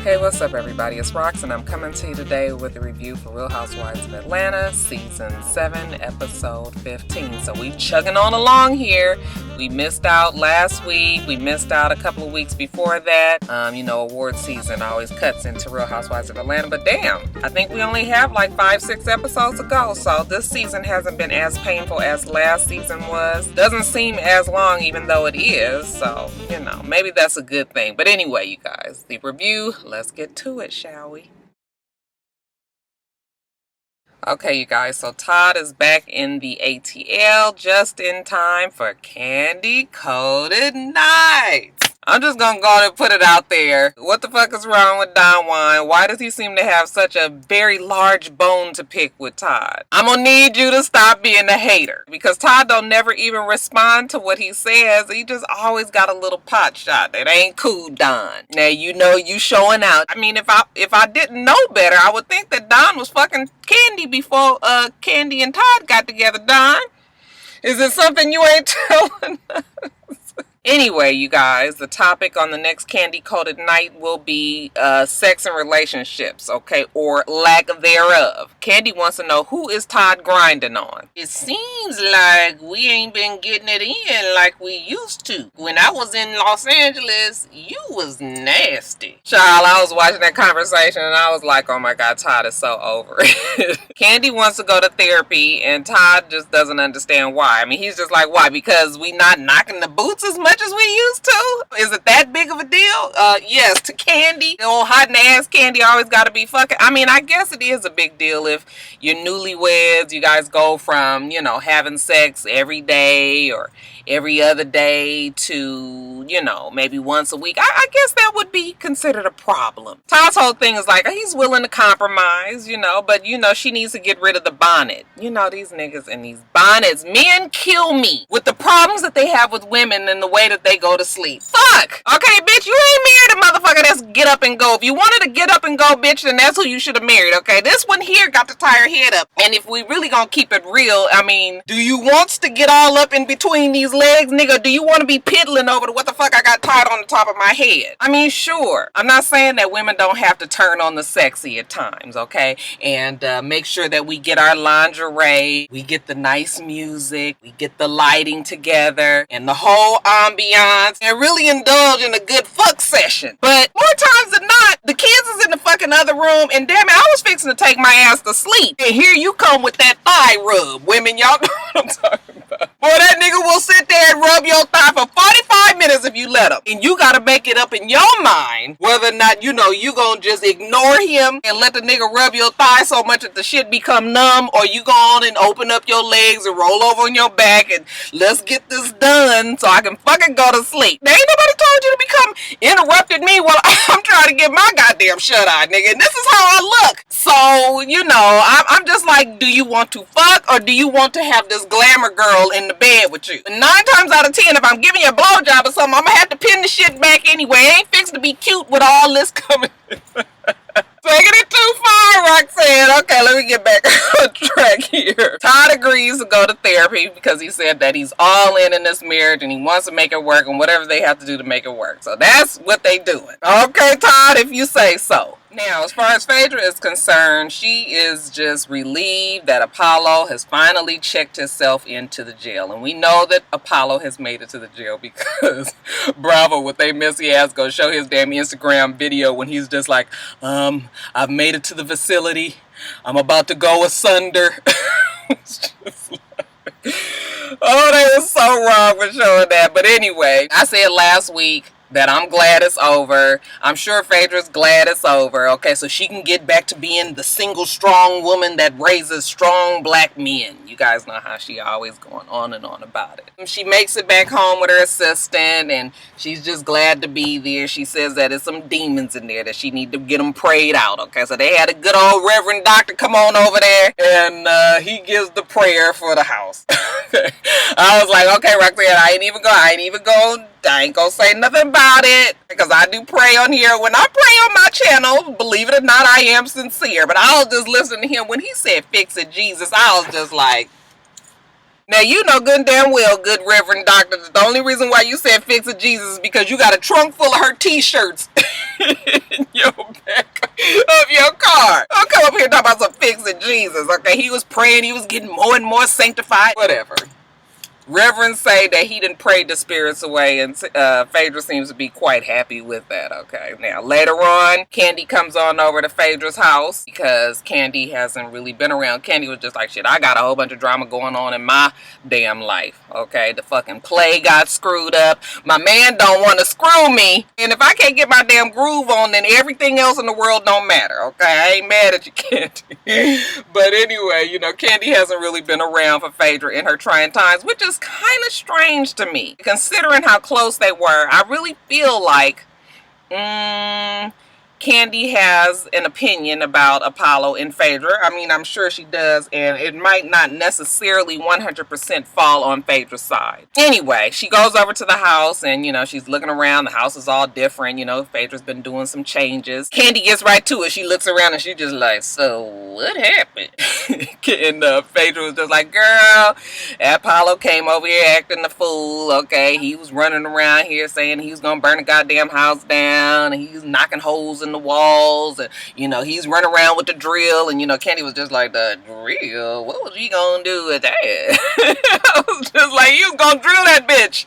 Hey, what's up everybody? It's Rox and I'm coming to you today with a review for Real Housewives of Atlanta, Season 7, Episode 15. So we chugging on along here. We missed out last week. We missed out a couple of weeks before that. Award season always cuts into Real Housewives of Atlanta. But damn, I think we only have like 5-6 episodes to go. So this season hasn't been as painful as last season was. Doesn't seem as long even though it is. So, maybe that's a good thing. But anyway, you guys, the review, let's get to it, shall we? Okay, you guys, so Todd is back in the ATL just in time for candy-coated nights. I'm just gonna go ahead and put it out there. What the fuck is wrong with Don Juan? Why does he seem to have such a very large bone to pick with Todd? I'm gonna need you to stop being a hater. Because Todd don't never even respond to what he says. He just always got a little pot shot. That ain't cool, Don. Now, you showing out. I mean, if I didn't know better, I would think that Don was fucking Kandi before Kandi and Todd got together, Don. Is it something you ain't telling us? Anyway, you guys, the topic on the next candy-coated night will be sex and relationships, okay, or lack thereof. Kandi wants to know, who is Todd grinding on? It seems like we ain't been getting it in like we used to. When I was in Los Angeles, you was nasty. Child, I was watching that conversation and I was like, oh my God, Todd is so over it. Kandi wants to go to therapy and Todd just doesn't understand why. I mean, he's just like, why? Because we not knocking the boots as much as we used to? Is it that big of a deal? Yes, to Kandi. The old hot and ass Kandi always got to be fucking. I mean, I guess it is a big deal if you're newlyweds, you guys go from, having sex every day or every other day to, maybe once a week. I guess that would be considered a problem. Todd's whole thing is like, he's willing to compromise, but, she needs to get rid of the bonnet. These niggas and these bonnets, men kill me with the problems that they have with women and the way that they go to sleep. Fuck! Okay, bitch, you ain't married a motherfucker that's get up and go. If you wanted to get up and go, bitch, then that's who you should have married, okay? This one here got to tie her head up. And if we really gonna keep it real, I mean, do you want to get all up in between these legs, nigga? Do you want to be piddling over to what the fuck I got tied on the top of my head? I mean, sure. I'm not saying that women don't have to turn on the sexy at times, okay? And make sure that we get our lingerie, we get the nice music, we get the lighting together, and the whole ambiance, and really indulge in a good fuck session. But more times than not, the kids is in the fucking other room, and damn it, I was fixing to take my ass to sleep. And here you come with that thigh rub. Women, y'all know what I'm talking about. Boy, that nigga will sit there and rub your thigh for 45 minutes if you let him. And you gotta make it up in your mind whether or not, you gonna just ignore him and let the nigga rub your thigh so much that the shit become numb, or you go on and open up your legs and roll over on your back and let's get this done so I can fucking go to sleep. There ain't nobody told you to become interrupted me while I'm trying to get my goddamn shut-eye, nigga. And this is how I look. So, I'm just like, do you want to fuck or do you want to have this glamour girl in the bed with you? 9 times out of 10, if I'm giving you a blowjob or something, I'm gonna have to pin the shit back anyway. It ain't fixed to be cute with all this coming. Taking it too far, Roxanne. Okay, let me get back on track here. Todd agrees to go to therapy because he said that he's all in this marriage and he wants to make it work and whatever they have to do to make it work. So that's what they doing. Okay, Todd, if you say so. Now, as far as Phaedra is concerned, she is just relieved that Apollo has finally checked himself into the jail. And we know that Apollo has made it to the jail because Bravo, with they messy ass, go show his damn Instagram video when he's just like, I've made it to the facility. I'm about to go asunder. It's just like, oh, they were so wrong for showing that. But anyway, I said last week that I'm glad it's over. I'm sure Phaedra's glad it's over, okay, so she can get back to being the single strong woman that raises strong black men. You guys know how she always going on and on about it. She makes it back home with her assistant, and she's just glad to be there. She says that there's some demons in there that she need to get them prayed out, okay, so they had a good old Reverend Doctor come on over there, and he gives the prayer for the house. I was like, okay, Roxanne, I ain't even gonna say nothing about it because I do pray on here. When I pray on my channel, believe it or not, I am sincere. But I was just listening to him when he said fix it, Jesus. I was just like, now you know good and damn well, good Reverend Doctor, the only reason why you said fix it, Jesus is because you got a trunk full of her t-shirts in your are. Don't come up here talking about some fixing Jesus, okay? He was praying, he was getting more and more sanctified. Whatever. Reverends say that he didn't pray the spirits away, and Phaedra seems to be quite happy with that, okay? Now, later on, Kandi comes on over to Phaedra's house because Kandi hasn't really been around. Kandi was just like, shit, I got a whole bunch of drama going on in my damn life, okay? The fucking play got screwed up. My man don't want to screw me. And if I can't get my damn groove on, then everything else in the world don't matter, okay? I ain't mad at you, Kandi. But anyway, you know, Kandi hasn't really been around for Phaedra in her trying times, which is kind of strange to me, considering how close they were. I really feel like Kandi has an opinion about Apollo and Phaedra. I mean, I'm sure she does, and it might not necessarily 100% fall on Phaedra's side. Anyway, she goes over to the house, and, you know, she's looking around. The house is all different. You know, Phaedra's been doing some changes. Kandi gets right to it. She looks around, and she's just like, so what happened? And Phaedra was just like, girl, Apollo came over here acting the fool, okay? He was running around here saying he was going to burn the goddamn house down, and he was knocking holes in the walls, and, you know, he's running around with the drill, and, you know, Kandi was just like, the drill? What was he gonna do with that? I was just like, he was gonna drill that bitch.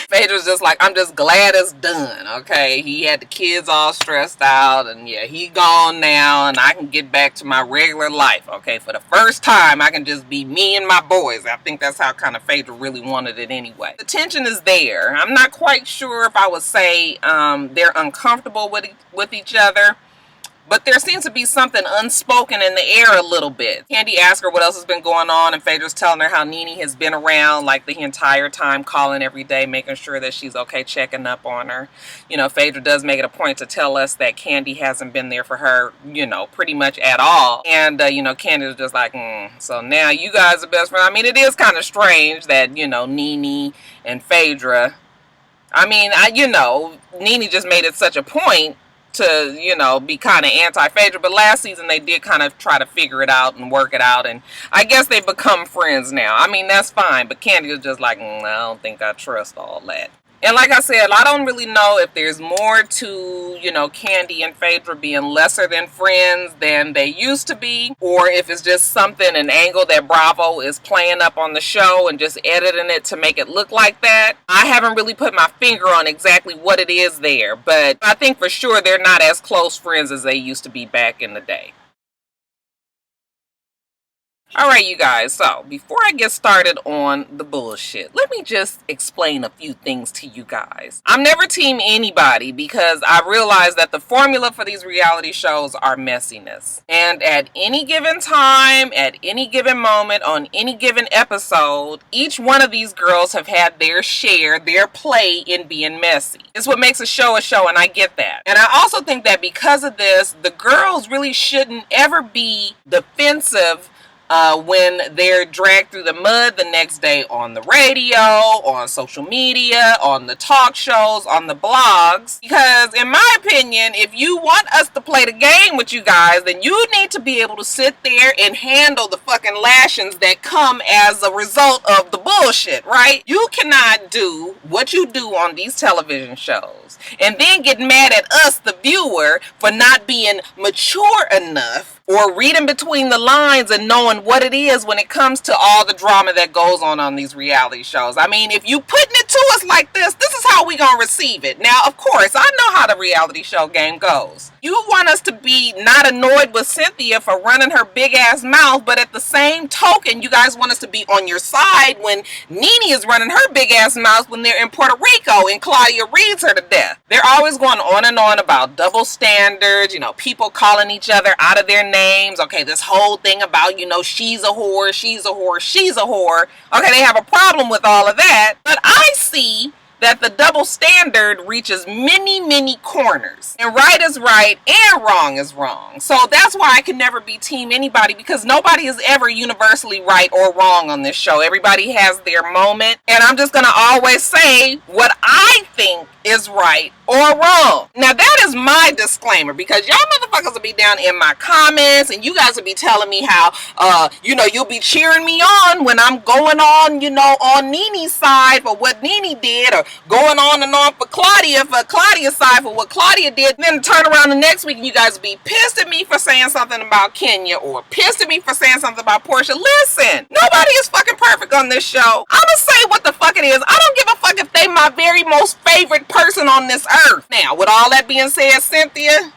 Phaedra was just like, I'm just glad it's done, okay? He had the kids all stressed out, and yeah, he gone now, and I can get back to my regular life, okay? For the first time, I can just be me and my boys. I think that's how kind of Phaedra really wanted it anyway. The tension is there. I'm not quite sure if I would say they're uncomfortable with each other, but there seems to be something unspoken in the air a little bit. Kandi asks her what else has been going on, and Phaedra's telling her how Nene has been around like the entire time, calling every day, making sure that she's okay, checking up on her. You know, Phaedra does make it a point to tell us that Kandi hasn't been there for her, you know, pretty much at all. And, you know, Candy's just like, so now you guys are best friends. I mean, it is kind of strange that, you know, Nene and Phaedra, I mean, you know, Nene just made it such a point to, you know, be kind of anti-Phaedra, but last season they did kind of try to figure it out and work it out, and I guess they become friends now. I mean, that's fine, but Kandi was just like, I don't think I trust all that. And like I said, I don't really know if there's more to, you know, Kandi and Phaedra being lesser than friends than they used to be, or if it's just something, an angle that Bravo is playing up on the show and just editing it to make it look like that. I haven't really put my finger on exactly what it is there, but I think for sure they're not as close friends as they used to be back in the day. Alright, you guys, so before I get started on the bullshit, let me just explain a few things to you guys. I'm never team anybody because I realize that the formula for these reality shows are messiness. And at any given time, at any given moment, on any given episode, each one of these girls have had their share, their play in being messy. It's what makes a show, and I get that. And I also think that because of this, the girls really shouldn't ever be defensive when they're dragged through the mud the next day on the radio, on social media, on the talk shows, on the blogs. Because in my opinion, if you want us to play the game with you guys, then you need to be able to sit there and handle the fucking lashings that come as a result of the bullshit, right? You cannot do what you do on these television shows and then get mad at us, the viewer, for not being mature enough or reading between the lines and knowing what it is when it comes to all the drama that goes on these reality shows. I mean, if you putting it to us like this is how we gonna receive it. Now, of course, I know how the reality show game goes. You want us to be not annoyed with Cynthia for running her big ass mouth, but at the same token, you guys want us to be on your side when Nene is running her big ass mouth when they're in Puerto Rico and Claudia reads her to death. They're always going on and on about double standards, you know, people calling each other out of their names. Okay, this whole thing about, you know, she's a whore, she's a whore, she's a whore. Okay, they have a problem with all of that, but I see that the double standard reaches many, many corners. And right is right and wrong is wrong. So that's why I can never be team anybody, because nobody is ever universally right or wrong on this show. Everybody has their moment. And I'm just going to always say what I think is right or wrong. Now that is my disclaimer, because y'all motherfuckers will be down in my comments and you guys will be telling me how, you know, you'll be cheering me on when I'm going on, you know, on Nene's side for what Nene did, or going on and on for Claudia's side for what Claudia did, and then turn around the next week and you guys be pissed at me for saying something about Kenya or pissed at me for saying something about Portia. Listen, nobody is fucking perfect on this show. I'ma say what the fuck it is. I don't give a fuck if they my very most favorite person on this earth. Now, with all that being said, Cynthia,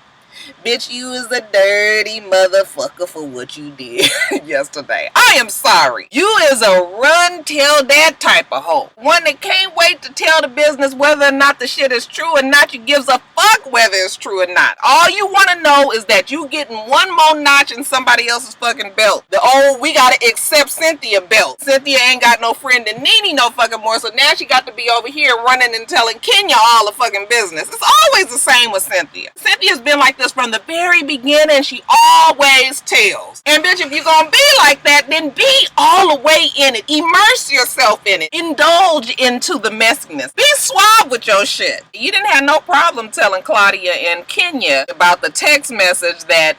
bitch, you is a dirty motherfucker for what you did yesterday. I am sorry. You is a run tell that type of hoe. One that can't wait to tell the business whether or not the shit is true or not. You gives a fuck whether it's true or not. All you want to know is that you getting one more notch in somebody else's fucking belt. The old we gotta accept Cynthia belt. Cynthia ain't got no friend in Nene no fucking more, so now she got to be over here running and telling Kenya all the fucking business. It's always the same with Cynthia. Cynthia's been like this from the very beginning. She always tells. And bitch, if you're gonna be like that, then be all the way in it. Immerse yourself in it. Indulge into the messiness. Be suave with your shit. You didn't have no problem telling Claudia and Kenya about the text message that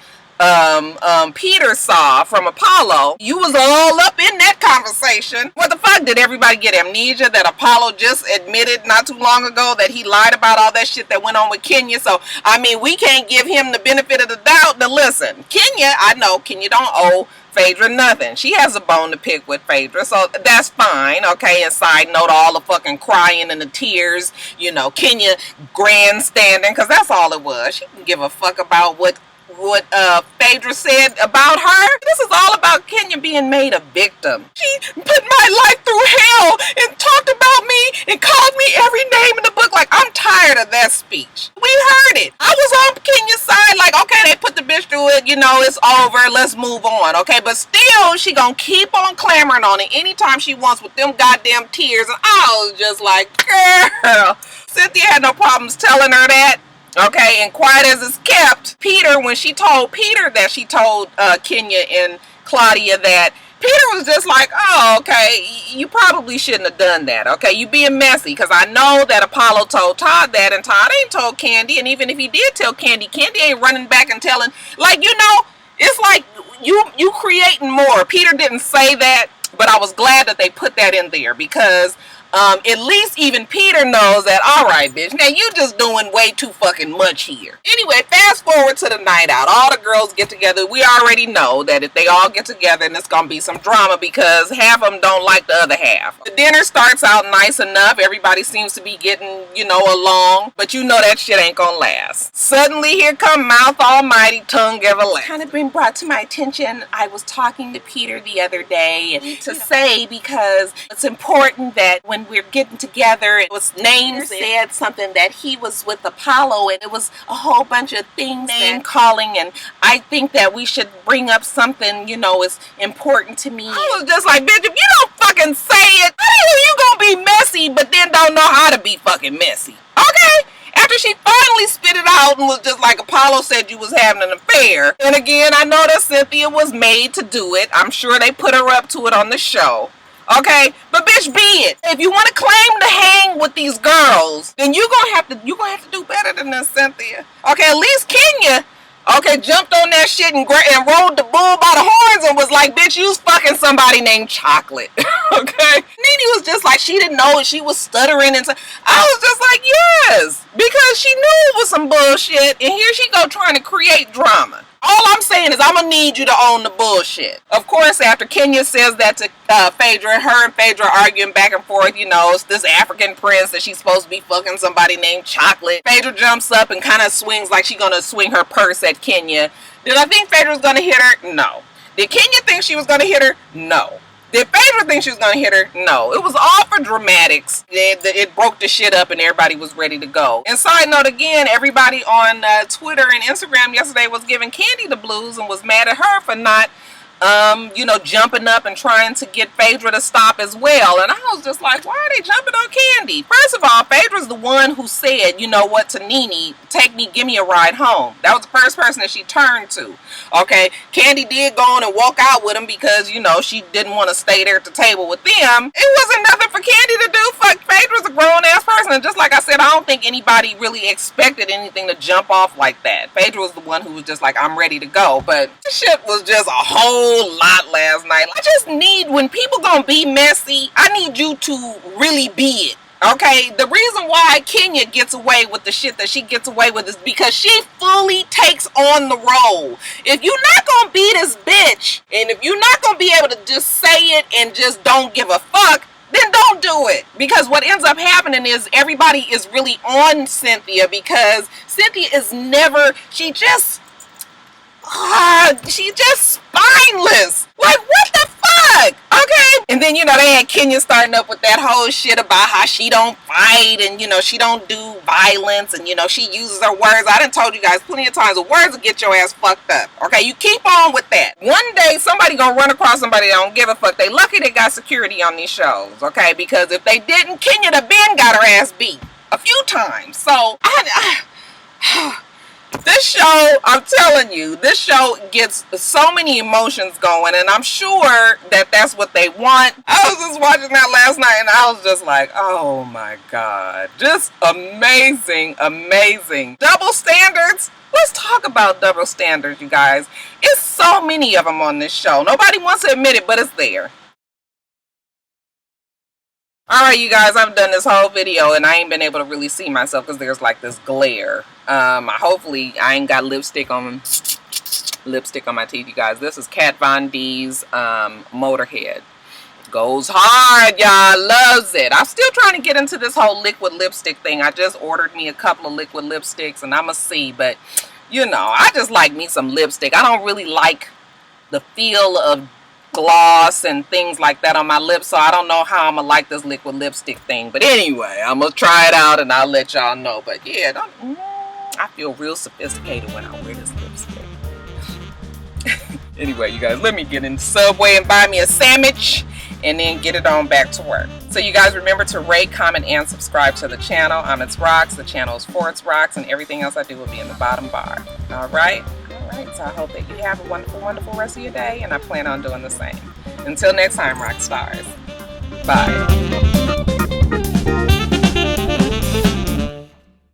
Peter saw from Apollo. You was all up in that conversation. What the fuck? Did everybody get amnesia that Apollo just admitted not too long ago that he lied about all that shit that went on with Kenya? So, I mean, we can't give him the benefit of the doubt. Now listen, Kenya, I know Kenya don't owe Phaedra nothing. She has a bone to pick with Phaedra, so that's fine, okay? And side note, all the fucking crying and the tears, you know, Kenya grandstanding, because that's all it was. She didn't give a fuck about what Phaedra said about her. This is all about Kenya being made a victim. She put my life through hell and talked about me and called me every name in the book. Like, I'm tired of that speech. We heard it. I was on Kenya's side, like, okay, they put the bitch through it, you know, it's over, let's move on, okay? But still, she gonna keep on clamoring on it anytime she wants with them goddamn tears. And I was just like, girl. Cynthia had no problems telling her that. Okay, and quiet as it's kept, Peter, when she told Peter that she told Kenya and Claudia that, Peter was just like, oh, okay, you probably shouldn't have done that, okay? You being messy, because I know that Apollo told Todd that, and Todd ain't told Kandi, and even if he did tell Kandi, Kandi ain't running back and telling, like, you know, it's like you creating more. Peter didn't say that, but I was glad that they put that in there, because at least even Peter knows that, all right, bitch, now you just doing way too fucking much here. Anyway, fast forward to the night out. All the girls get together. We already know that if they all get together, and it's going to be some drama because half of them don't like the other half. The dinner starts out nice enough. Everybody seems to be getting, you know, along. But you know that shit ain't going to last. Suddenly, here come mouth almighty, tongue everlasting. Kind of been brought to my attention. I was talking to Peter the other day to say, because it's important that when we're getting together, it was names said something that he was with Apollo, and it was a whole bunch of things, name calling, and I think that we should bring up something, you know, is important to me. I was just like, bitch, if you don't fucking say it, how the hell you gonna be messy but then don't know how to be fucking messy? Okay? After she finally spit it out and was just like, Apollo said you was having an affair. And again, I know that Cynthia was made to do it. I'm sure they put her up to it on the show. Okay, but bitch, be it. If you want to claim to hang with these girls, then you're gonna have to do better than this, Cynthia. Okay, at least Kenya, okay, jumped on that shit and rode the bull by the horns and was like, bitch, you was fucking somebody named Chocolate. Okay, Nene was just like, she didn't know it. She was stuttering, and I was just like, yes, because she knew it was some bullshit, and here she go trying to create drama. All I'm saying is I'm going to need you to own the bullshit. Of course, after Kenya says that to Phaedra, her and Phaedra arguing back and forth, you know, it's this African prince that she's supposed to be fucking somebody named Chocolate. Phaedra jumps up and kind of swings like she's going to swing her purse at Kenya. Did I think Phaedra was going to hit her? No. Did Kenya think she was going to hit her? No. Did Phaedra think she was going to hit her? No. It was all for dramatics. It broke the shit up and everybody was ready to go. And side note again, everybody on Twitter and Instagram yesterday was giving Kandi the blues and was mad at her for not, you know, jumping up and trying to get Phaedra to stop as well. And I was just like, why are they jumping on Kandi? First of all, Phaedra's the one who said, you know what, to Nene, give me a ride home. That was the first person that she turned to. Okay, Kandi did go on and walk out with him because, you know, she didn't want to stay there at the table with them. It wasn't nothing for Kandi to do. Fuck, Phaedra's a grown-ass person. And just like I said, I don't think anybody really expected anything to jump off like that. Phaedra was the one who was just like, I'm ready to go. But this shit was just a whole lot last night. I just need, when people gonna be messy, I need you to really be it. Okay, the reason why Kenya gets away with the shit that she gets away with is because she fully takes on the role. If you're not gonna be this bitch, and if you're not gonna be able to just say it and just don't give a fuck, then don't do it. Because what ends up happening is everybody is really on Cynthia, because Cynthia is never, she's just spineless. Like, what the fuck? Okay. And then, you know, they had Kenya starting up with that whole shit about how she don't fight and, you know, she don't do violence and, you know, she uses her words. I done told you guys plenty of times, the words will get your ass fucked up. Okay, you keep on with that. One day, somebody gonna run across somebody that don't give a fuck. They lucky they got security on these shows, okay? Because if they didn't, Kenya the Ben got her ass beat a few times. So, this show, I'm telling you, this show gets so many emotions going, and I'm sure that that's what they want. I was just watching that last night, and I was just like, oh my God. Just amazing, amazing. Double standards? Let's talk about double standards, you guys. It's so many of them on this show. Nobody wants to admit it, but it's there. Alright, you guys, I've done this whole video and I ain't been able to really see myself because there's like this glare. Hopefully I ain't got lipstick on my teeth, you guys. This is Kat Von D's Motorhead. Goes hard, y'all. Loves it. I'm still trying to get into this whole liquid lipstick thing. I just ordered me a couple of liquid lipsticks and I'ma see, but you know, I just like me some lipstick. I don't really like the feel of gloss and things like that on my lips, so I don't know how I'm gonna like this liquid lipstick thing. But anyway, I'm gonna try it out and I'll let y'all know. But yeah, I feel real sophisticated when I wear this lipstick. Anyway, you guys, let me get in the Subway and buy me a sandwich and then get it on back to work. So you guys remember to rate, comment, and subscribe to the channel. I'm itsrox. The channel is for itsrox, and everything else I do will be in the bottom bar. Alright? So I hope that you have a wonderful, wonderful rest of your day, and I plan on doing the same. Until next time, Roxstars. Bye.